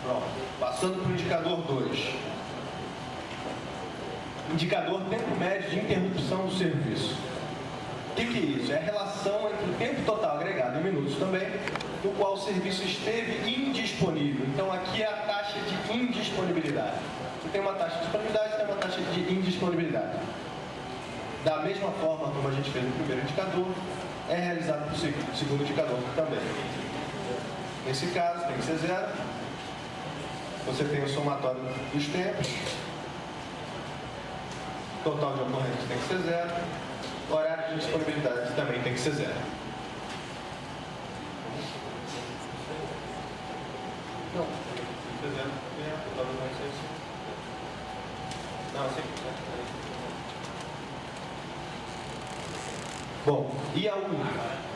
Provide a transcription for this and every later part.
Pronto. Passando para o indicador 2. Indicador tempo médio de interrupção do serviço. O que é isso? É a relação entre o tempo total agregado em minutos também, no qual o serviço esteve indisponível. Então aqui é a taxa de indisponibilidade. Você tem uma taxa de disponibilidade, tem uma taxa de indisponibilidade. Da mesma forma como a gente fez no primeiro indicador, é realizado para o segundo indicador também. Nesse caso, tem que ser zero. Você tem o somatório dos tempos. Total de ocorrência tem que ser zero. O horário de disponibilidade também tem que ser zero. Não, tem que ser zero. Total de ocorrência é isso. Não, 100%. Bom, e a única?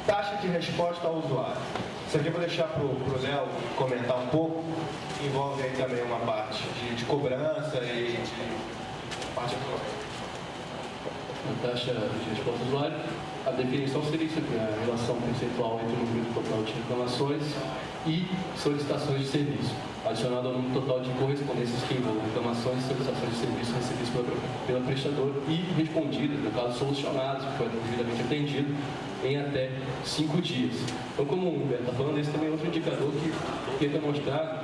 Taxa de resposta ao usuário. Isso aqui eu vou deixar para o Léo comentar um pouco. Envolve aí também uma parte de cobrança e de parte econômica. A taxa de resposta ao usuário, a definição seria isso aqui, a relação percentual entre o número total de reclamações e solicitações de serviço, adicionado ao número total de correspondências que envolvem reclamações e solicitações de serviço recebidas pela prestadora e respondidas, no caso solucionadas, que foi devidamente atendido, em até 5 dias. Então, como o Humberto está falando, esse também é outro indicador que tenta mostrar,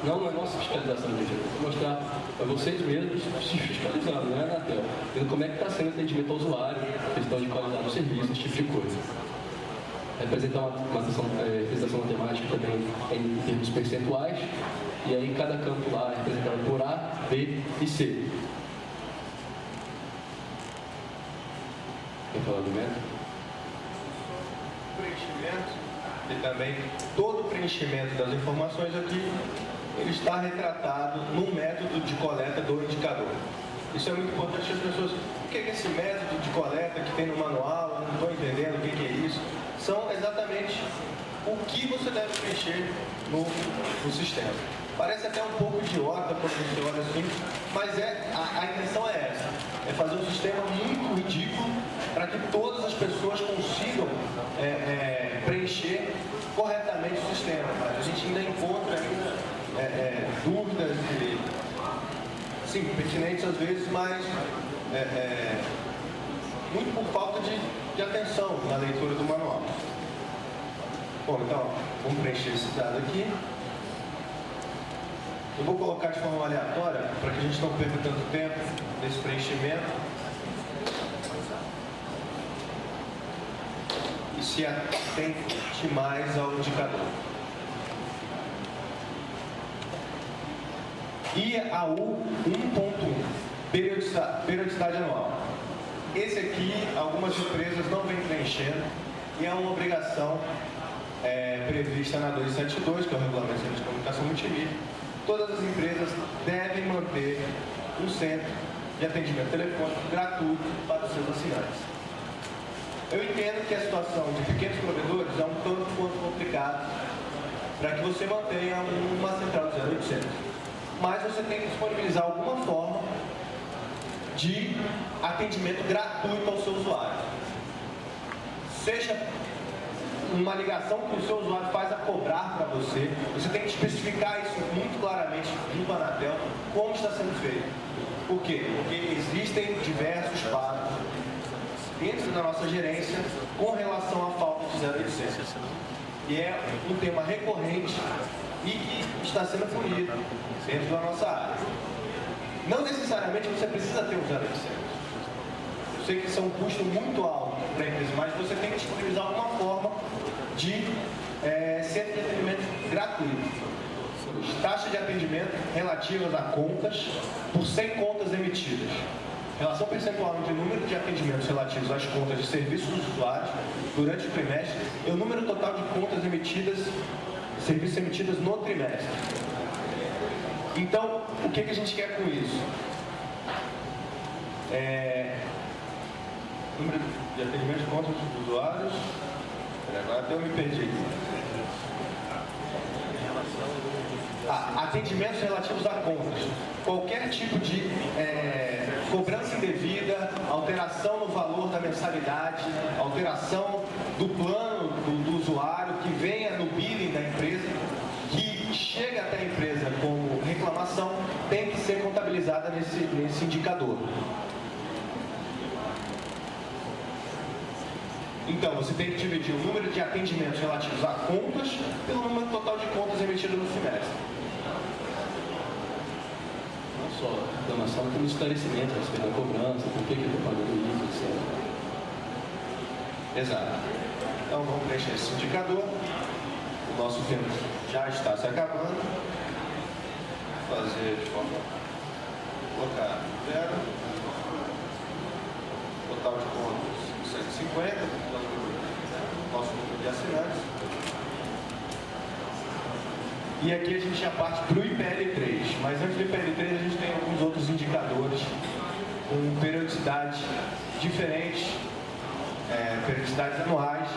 não na nossa fiscalização de tenta mostrar a vocês mesmos se fiscalizando, não é na tela, vendo como é que está sendo o atendimento ao usuário, questão de qualidade do serviço, esse tipo de coisa. Representar uma representação matemática também em termos percentuais, e aí cada campo lá é representado por A, B e C. Quer falar do método? Preenchimento e também todo o preenchimento das informações aqui, ele está retratado no método de coleta do indicador. Isso é muito importante as pessoas. O que é esse método de coleta que tem no manual? Eu não estou entendendo o que é isso. São exatamente o que você deve preencher no sistema. Parece até um pouco idiota quando você olha assim, mas a intenção é essa. É fazer um sistema muito ridículo para que todas as pessoas consigam preencher corretamente o sistema. Mas a gente ainda encontra dúvidas e, sim, pertinentes às vezes, mas muito por falta de atenção na leitura do manual. Bom, então, vamos preencher esse dado aqui. Eu vou colocar de forma aleatória, para que a gente não perca tanto tempo nesse preenchimento. E se atente mais ao indicador. IAU 1.1, periodicidade anual. Esse aqui, algumas empresas não vêm preenchendo, e é uma obrigação prevista na 272, que é o Regulamento de Serviço de Comunicação Multimídia. Todas as empresas devem manter um centro de atendimento telefônico gratuito para os seus assinantes. Eu entendo que a situação de pequenos provedores é um tanto quanto complicada para que você mantenha uma central de 0800. Mas você tem que disponibilizar alguma forma de atendimento gratuito ao seu usuário. Seja uma ligação que o seu usuário faz a cobrar para você, você tem que especificar isso muito claramente junto à Anatel, como está sendo feito. Por quê? Porque existem diversos quadros dentro da nossa gerência com relação à falta de 0800. E é um tema recorrente e que está sendo punido dentro da nossa área. Não necessariamente você precisa ter um 0800. Eu sei que isso é um custo muito alto para a empresa, mas você tem que disponibilizar alguma forma de centro de atendimento gratuito. Taxas de atendimento relativas a contas por 100 contas emitidas. Relação percentual entre o número de atendimentos relativos às contas de serviços dos usuários durante o trimestre e o número total de contas emitidas, serviços emitidas no trimestre. Então, o que a gente quer com isso? Número de atendimento de contas dos usuários. Agora até eu me perdi. Atendimentos relativos a contas. Qualquer tipo de cobrança indevida, alteração no valor da mensalidade, alteração do plano do usuário que venha no billing da empresa, que chega até a empresa como reclamação, tem que ser contabilizada nesse indicador. Então, você tem que dividir o número de atendimentos relativos a contas pelo número total de contas emitidas no semestre. Não só reclamação, como esclarecimento a respeito da cobrança, por que eu estou pagando isso, etc. Exato. Então, vamos preencher esse indicador. O nosso tempo já está se acabando. Vou fazer de forma... Colocar 0. Total de contas 150. Nosso número de assinantes. E aqui a gente já parte para o IPL3. Mas antes do IPL3 a gente tem alguns outros indicadores com periodicidades diferentes, periodicidades anuais.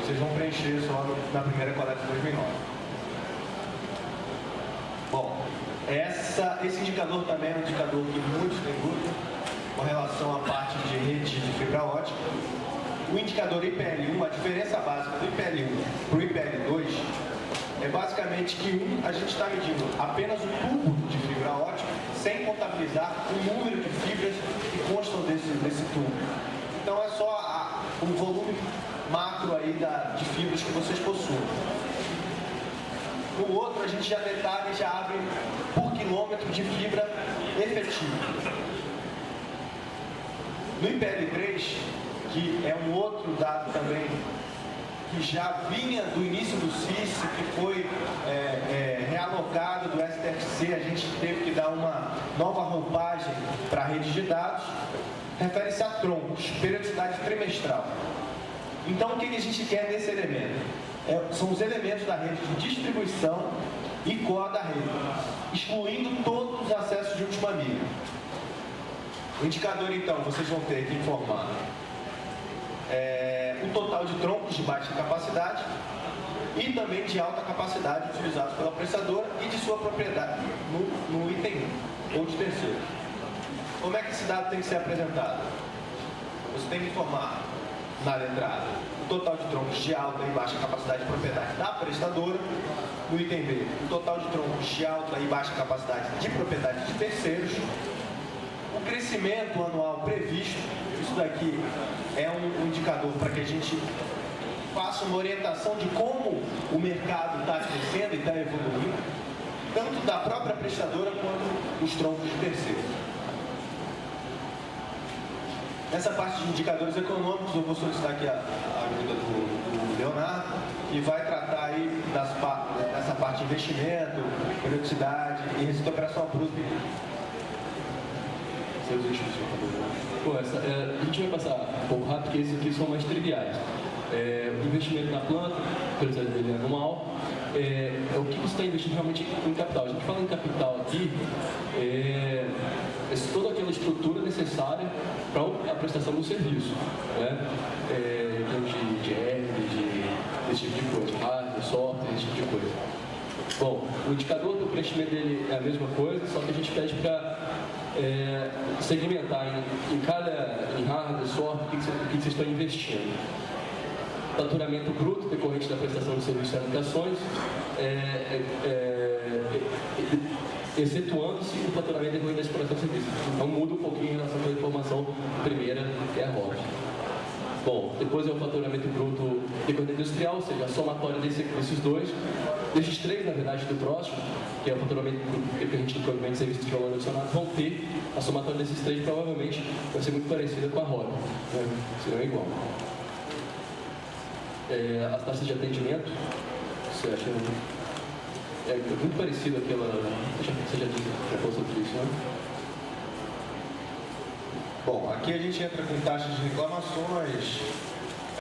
Vocês vão preencher só na primeira coleta de 2009. Bom, esse indicador também é um indicador que muitos têm dúvida com relação à parte de rede de fibra ótica. O indicador IPL1, a diferença básica do IPL1 para o IPL2 é basicamente que a gente está medindo apenas o tubo de fibra ótica sem contabilizar o número de fibras que constam desse tubo. Então é só o volume macro aí de fibras que vocês possuem. No outro, a gente já detalha e já abre por quilômetro de fibra efetiva. No IPL3, que é um outro dado também que já vinha do início do CIS, que foi realocado do STFC, a gente teve que dar uma nova roupagem para a rede de dados, refere-se a troncos, periodicidade trimestral. Então, o que a gente quer nesse elemento? São os elementos da rede de distribuição e core da rede, excluindo todos os acessos de última milha. O indicador, então, vocês vão ter que informar o total de troncos de baixa capacidade e também de alta capacidade utilizados pela prestadora e de sua propriedade no item 1 ou de terceiro. Como é que esse dado tem que ser apresentado? Você tem que informar na letra A o total de troncos de alta e baixa capacidade de propriedade da prestadora, no item B o total de troncos de alta e baixa capacidade de propriedade de terceiros, o crescimento anual previsto. Isso daqui é um indicador para que a gente faça uma orientação de como o mercado está crescendo e está evoluindo, tanto da própria prestadora quanto os troncos de terceiros. Nessa parte de indicadores econômicos, eu vou solicitar aqui a ajuda do Leonardo, que vai tratar aí dessa parte de investimento, periodicidade e receita operacional bruta. Bom, a gente vai passar um pouco rápido, porque esses aqui são mais triviais. O investimento na planta, periodicidade dele anual, o que você está investindo realmente em capital. A gente fala em capital aqui, é toda aquela estrutura necessária para a prestação do serviço, né? Em termos de esse tipo de coisa, hardware, software, esse tipo de coisa. Bom, o indicador do preenchimento dele é a mesma coisa, só que a gente pede para segmentar em hardware, software, o que vocês estão investindo. Faturamento bruto decorrente da prestação de serviços e aplicações, excetuando-se o faturamento decorrente da exploração de serviços. Então muda um pouquinho em relação à informação primeira, que é a ROP. Bom, depois é o faturamento bruto decorrente industrial, ou seja, a somatória desses dois, desses três, na verdade, do próximo, que é o faturamento decorrente do provimento de serviços de valor adicionado, vão ter a somatória desses três, provavelmente vai ser muito parecida com a ROP, né? Serão igual. As taxas de atendimento, você acha muito parecido àquela. Você já falou sobre isso, né? Bom, aqui a gente entra com taxas de reclamações,